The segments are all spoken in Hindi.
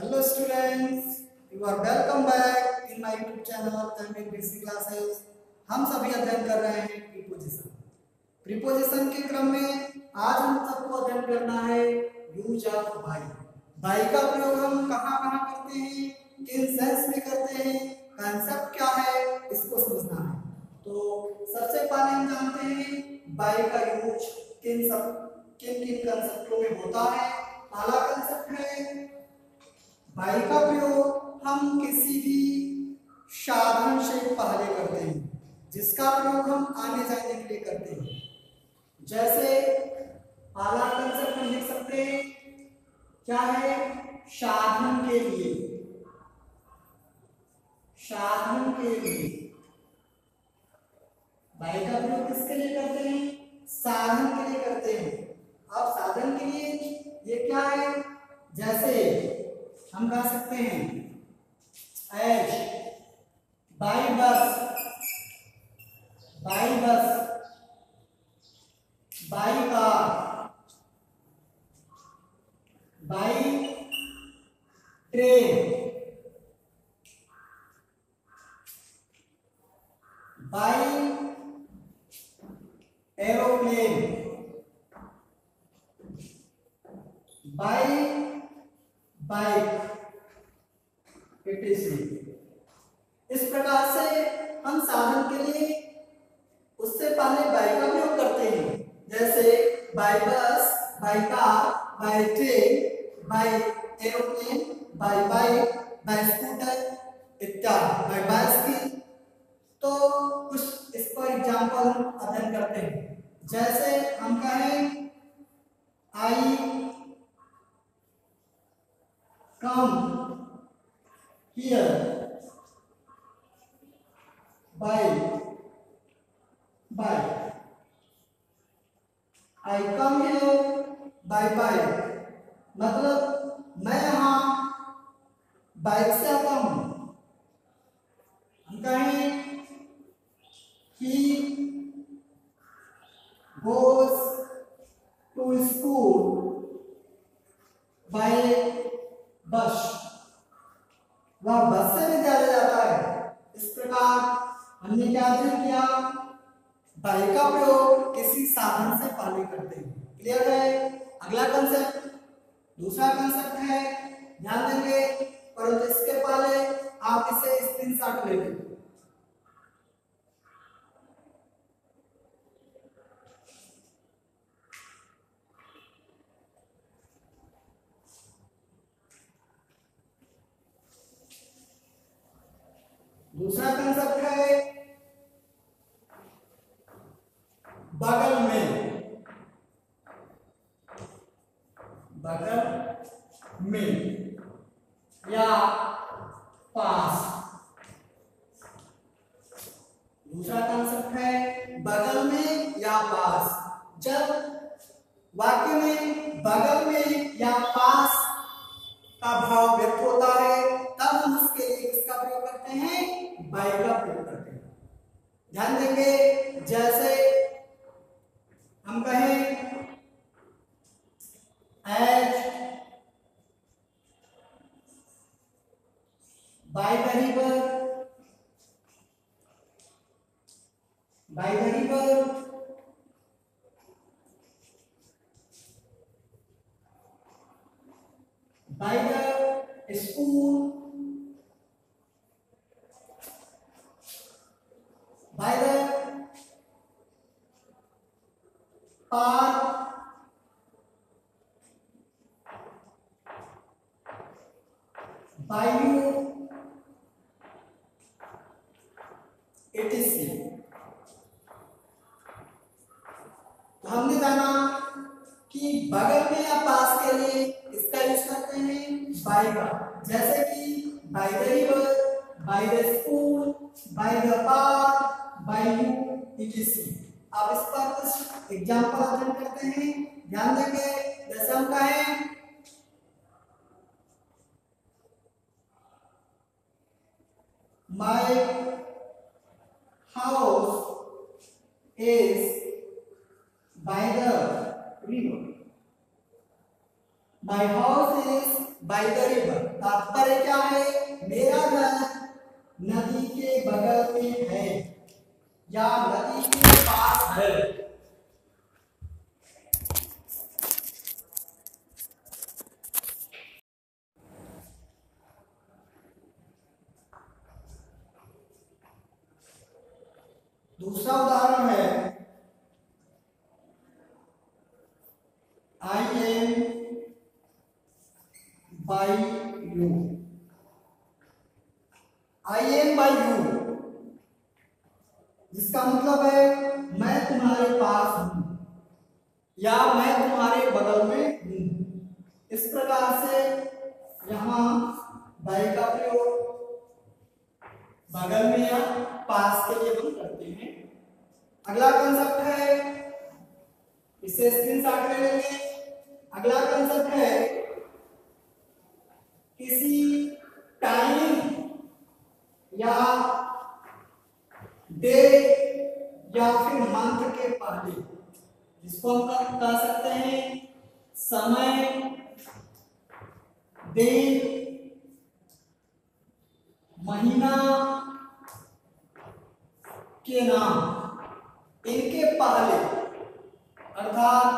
Hello students, you are welcome back in my YouTube channel and basic classes। हम सभी अध्ययन कर रहे हैं प्रीपोजिशन। प्रीपोजिशन के क्रम में आज हम सबको अध्ययन करना है यूज ऑफ बाय। बाय का प्रयोग हम कहाँ-कहाँ करते हैं, किन सेंस में करते हैं, कांसेप्ट क्या है, इसको समझना है। तो सबसे पहले हम जानते हैं बाय का यूज किन कंसेप्टों में होता है। पहला कंसेप्ट है बाय का प्रयोग हम किसी भी साधन से पहले करते हैं, जिसका प्रयोग हम आने जाने के लिए करते हैं। जैसे पहला कंसेप्ट हम लिख सकते हैं, क्या है, साधन के लिए। साधन के लिए बाय का प्रयोग किसके लिए करते हैं? साधन के लिए करते हैं। अब साधन के लिए ये क्या है? जैसे हम कह सकते हैं as by bus, by bus, by car, by train, by aeroplane, by bike, इस प्रकार से हम साधन के लिए उससे पहले बाय का प्रयोग करते हैं। जैसे by bus, by car, by train, by aeroplane, by bike, by scooter इत्यादि, बाय बाइसिकल। तो कुछ इसका एग्जांपल हम अध्ययन करते हैं। जैसे हम कहें आई come here by I come here by bike, मतलब मैं यहाँ बाइक से आता हूँ। हम कहें he goes to school by बस, वह बस से विद्यालय जाता है। इस प्रकार हमने क्या अध्ययन किया? बाय का प्रयोग किसी साधन से पहले करते हैं। क्लियर है? अगला कंसेप्ट, दूसरा कंसेप्ट है, ध्यान देंगे, परंतु इसके पहले आप इसे स्क्रीनशॉट ले लें। दूसरा कंसेप्ट है बगल में, बगल में या पास। दूसरा कंसेप्ट है बगल में या पास। जब वाक्य में बगल में या पास का भाव व्यक्त होता है, तब हम उसके लिए किसका प्रयोग करते हैं? बाय का प्रयोग करते हैं। ध्यान देंगे, जैसे हम कहें as by the river, by the river, by the school, by the park, by you, etc। तो हमने जाना कि बगल में या पास के लिए इसका यूज करते हैं बाय का। जैसे कि by the river, by the school, by the park, by you, etc। अब इस पर कुछ एग्जांपल अध्ययन करते हैं। ध्यान देंगे, जैसे हम कहें my house is by the river, my house is bye the river. तात्पर्य क्या है, मेरा घर नदी के बगल में है या नदी के पास है। दूसरा उदाहरण है I am by you. I am by you जिसका मतलब है मैं तुम्हारे पास हूं या मैं तुम्हारे बगल में हूं। इस प्रकार से यहां बाय का प्रयोग बगल में या पास के लिए हम करते हैं। अगला कंसेप्ट है, इसे स्क्रीनशॉट ले लेंगे। अगला कंसेप्ट है किसी टाइम या डे या फिर मंथ के पहले, जिसको हम कह सकते हैं समय, दिन, महीना के नाम, इनके पहले अर्थात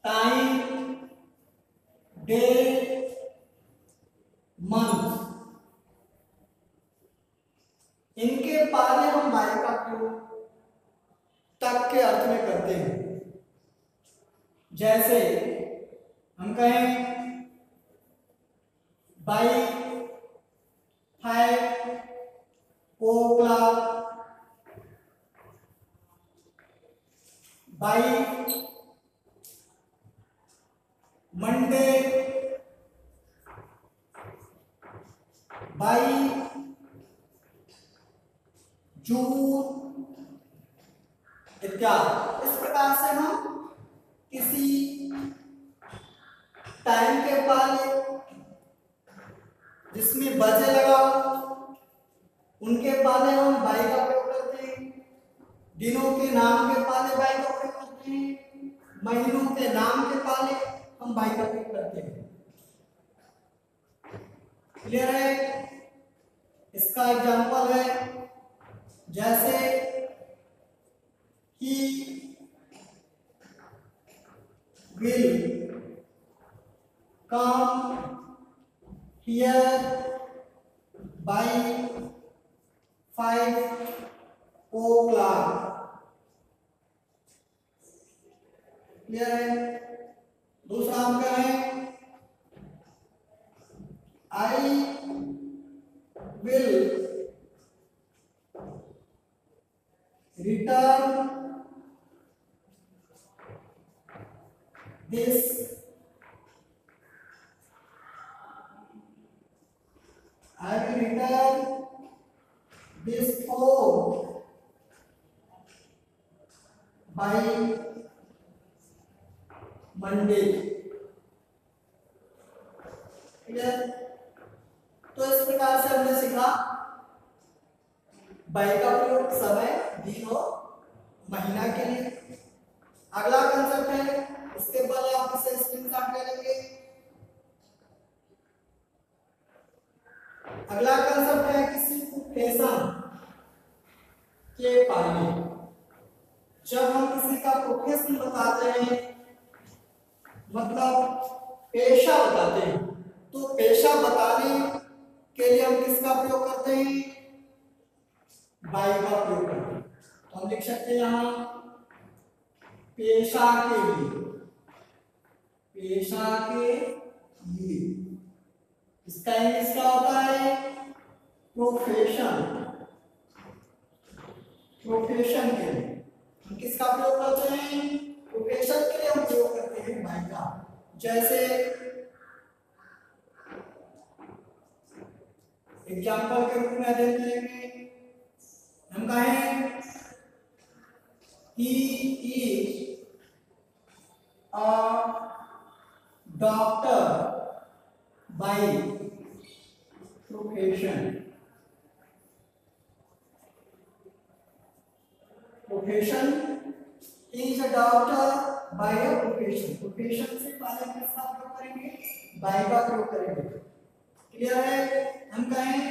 टाइम, डे, मंथ, इनके पहले हम बाय का प्रयोग तक के अर्थ में करते हैं। जैसे हम कहें by 5 o'clock, by Monday, by June इत्यादि। इस प्रकार से हम किसी टाइम के पहले जिसमें बजे लगा उनके पहले हम बाय का प्रयोग करते हैं। दिनों के नाम के पहले बाय का प्रयोग करते हैं। महीनों के नाम के पहले हम बाय का प्रयोग करते हैं। क्लियर है? इसका एग्जांपल है जैसे he will come here by 5 o'clock। Clear है? दूसरा हम कहें I will return this I will return this phone by Monday। Clear? तो इस प्रकार से हमने सीखा बाय का प्रयोग समय, दिन और महीना के लिए। अगला कंसेप्ट है, इसके बाद आप इसे स्क्रीनशॉट ले लेंगे। अगला कंसेप्ट है किसी प्रोफेशन के पहले। जब हम किसी का प्रोफेशन बताते हैं मतलब पेशा बताते हैं, तो पेशा बताने के लिए हम किसका प्रयोग करते हैं, बाय का प्रयोग करते हैं। तो हम लिख सकते हैं यहां पेशा के लिए, पेशा के लिए। इसका इंग्लिश क्या होता है, प्रोफेशन। प्रोफेशन के लिए हम किसका प्रयोग करते हैं, प्रोफेशन के लिए हम प्रयोग करते हैं बाय का। जैसे एग्जाम्पल के रूप में देख लेंगे, हम कहें he is a doctor by profession। Profession, he is a doctor by a profession। Profession से पहले किसका प्रयोग करेंगे, बाई का प्रयोग करेंगे। क्लियर है? हम कहें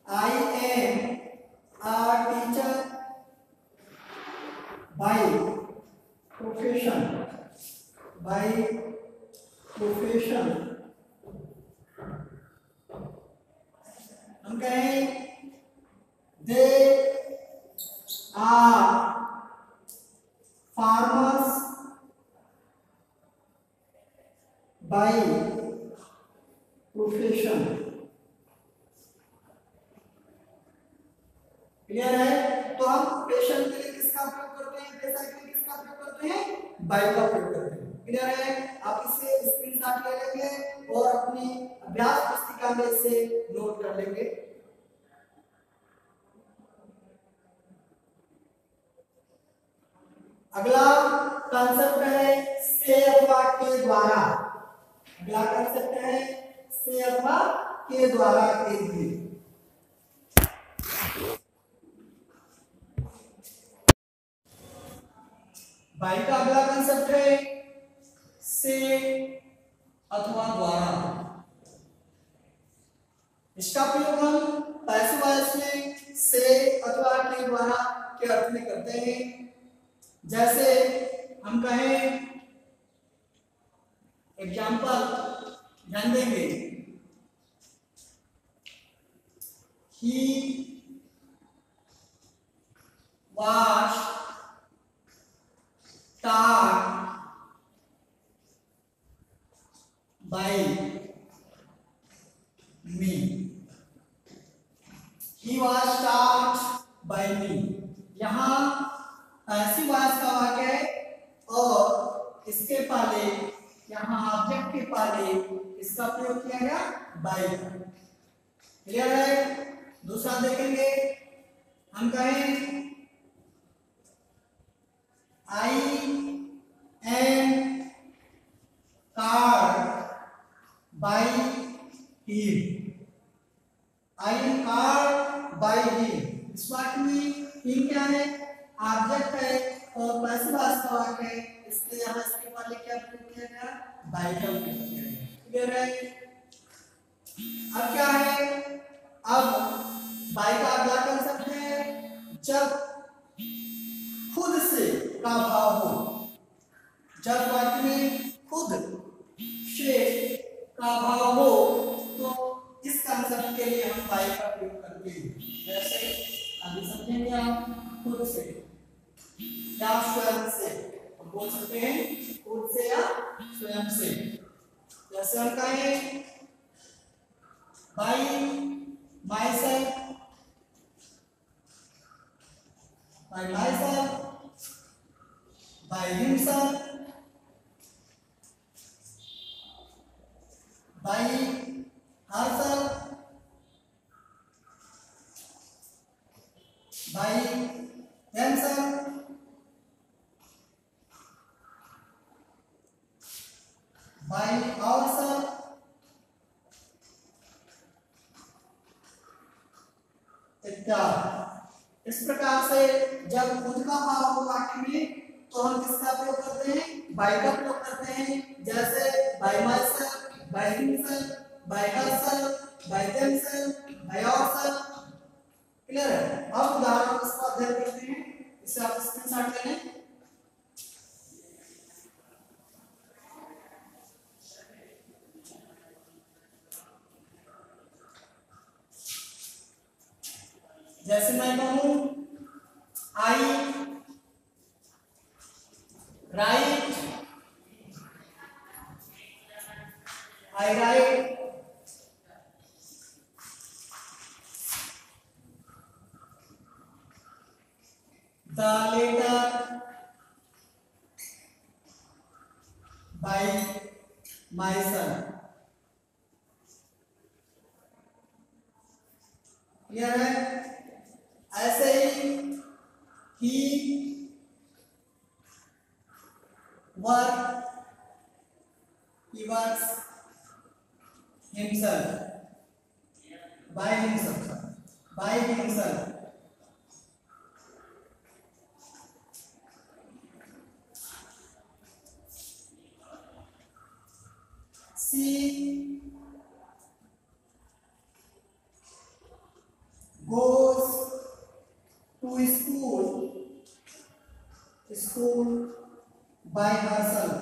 I am a teacher by profession, by profession। हम कहें they are farmers by profession। Clear है? तो हम प्रोफेशन के लिए किसका प्रयोग करते हैं, पेशा के लिए किसका प्रयोग करते हैं, बाई का प्रयोग करते हैं। क्लियर है? आप इसे स्क्रीनशॉट ले लेंगे और अपनी अभ्यास पुस्तिका में इसे नोट कर लेंगे। अगला कंसेप्ट है से अथवा के द्वारा। अगला कंसेप्ट है से अथवा के द्वारा के लिए। बाई का अगला कंसेप्ट है से अथवा द्वारा। इसका प्रयोग हम पैसिव वॉइस में से अथवा के द्वारा के अर्थ में करते हैं। जैसे हम कहें, एग्जाम्पल ध्यान देंगे, he was taught by me, he was taught by me। यहाँ पैसिव वॉइस का वाक्य है और इसके पहले यहाँ ऑब्जेक्ट के पहले इसका प्रयोग किया गया बाय। क्लियर है? दूसरा देखेंगे, हम कहें I am called by him, I am called by him। इस वाक्य में him क्या है, ऑब्जेक्ट है और पैसिव वॉइस का वाक्य है, इसलिए यहाँ इसके पहले क्या प्रयोग किया गया, बाय का प्रयोग किया गया। क्लियर है? अब क्या है, अब बाय का अगला कंसेप्ट है जब खुद से का भाव हो। जब वाक्य में खुद से का भाव हो तो इस कंसेप्ट के लिए हम बाय का प्रयोग करते हैं। जैसे अभी समझेंगे आप, खुद से या स्वयं से हम बोल सकते हैं, खुद से या स्वयं से। जैसे हम कहें bye myself, by myself, by himself, by herself, by themselves, by ourselves, इत्यादि। इस प्रकार से जब खुद का भाव हो वाक्य में तो हम किसका प्रयोग करते हैं, बाय का प्रयोग करते हैं। जैसे by myself, by himself, by herself, by themselves, by ourselves. Clear है? अब उदाहरण इसका अध्ययन करते हैं, इसे आप स्क्रीनशॉट ले लें। जैसे मैं कहूं I write, I write the letter by my son. Clear है? ऐसे ही he works himself, by himself, by himself। She goes to school by herself.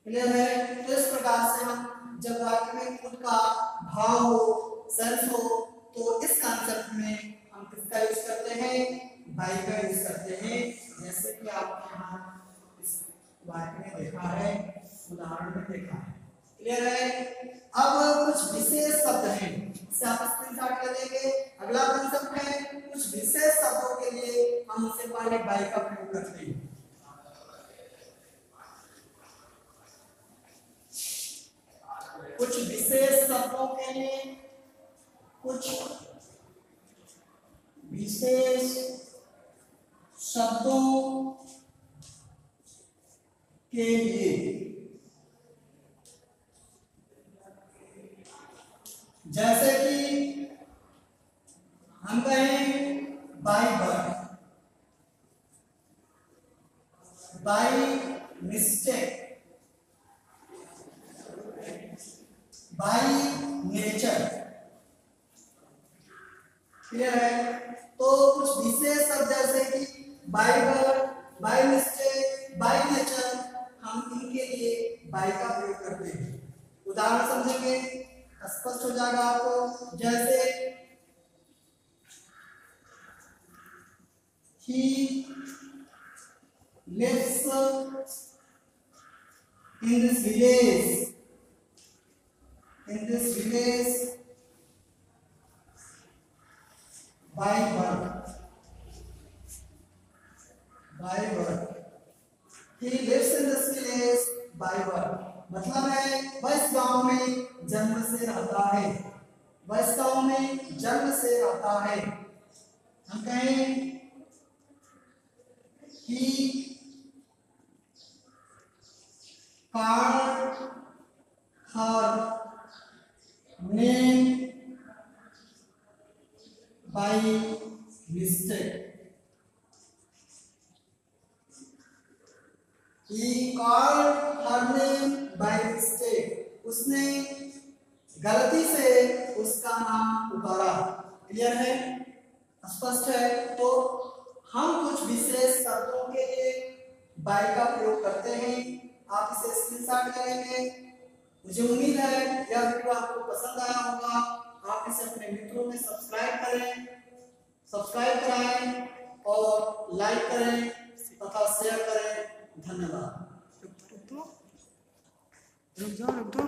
Clear है? तो इस प्रकार से हम जब वाक्य में खुद का भाव हो, सेंस हो, तो इस कॉन्सेप्ट में हम किसका यूज करते हैं? बाई का यूज करते हैं, जैसे कि आपने यहाँ इस वाक्य में देखा है, उदाहरण में देखा है। क्लियर है? अब कुछ विशेष शब्द हैं, इससे आप स्क्रीनशॉट ले लेंगे। अगला कॉन्सेप्ट है कुछ विशेष शब्दों के लिए हम उससे पहले बाई का प्रयोग करते हैं। कुछ विशेष शब्दों के लिए, कुछ विशेष शब्दों के लिए, जैसे कि हम कहें by birth, by mistake, by nature. Clear है? तो कुछ विशेष शब्द जैसे कि by birth, by mistake, by nature, हम इनके लिए बाय का प्रयोग करते हैं। उदाहरण समझेंगे, स्पष्ट हो जाएगा आपको। जैसे he lives in this village, by birth, he lives in this village by birth, मतलब है वह इस गांव में जन्म से रहता है, वह इस गांव में जन्म से रहता है। हम कहें he carved her name by mistake. He called her name by mistake. उसने गलती से उसका नाम पुकारा। क्लियर है? स्पष्ट है? तो हम कुछ विशेष शब्दों के लिए बाय का प्रयोग करते हैं। आप इसे स्क्रीनशॉट करेंगे। मुझे उम्मीद है यह वीडियो आपको पसंद आया होगा। आप इसे अपने मित्रों में सब्सक्राइब कराएं और लाइक करें तथा शेयर करें। धन्यवाद। रुक जाओ।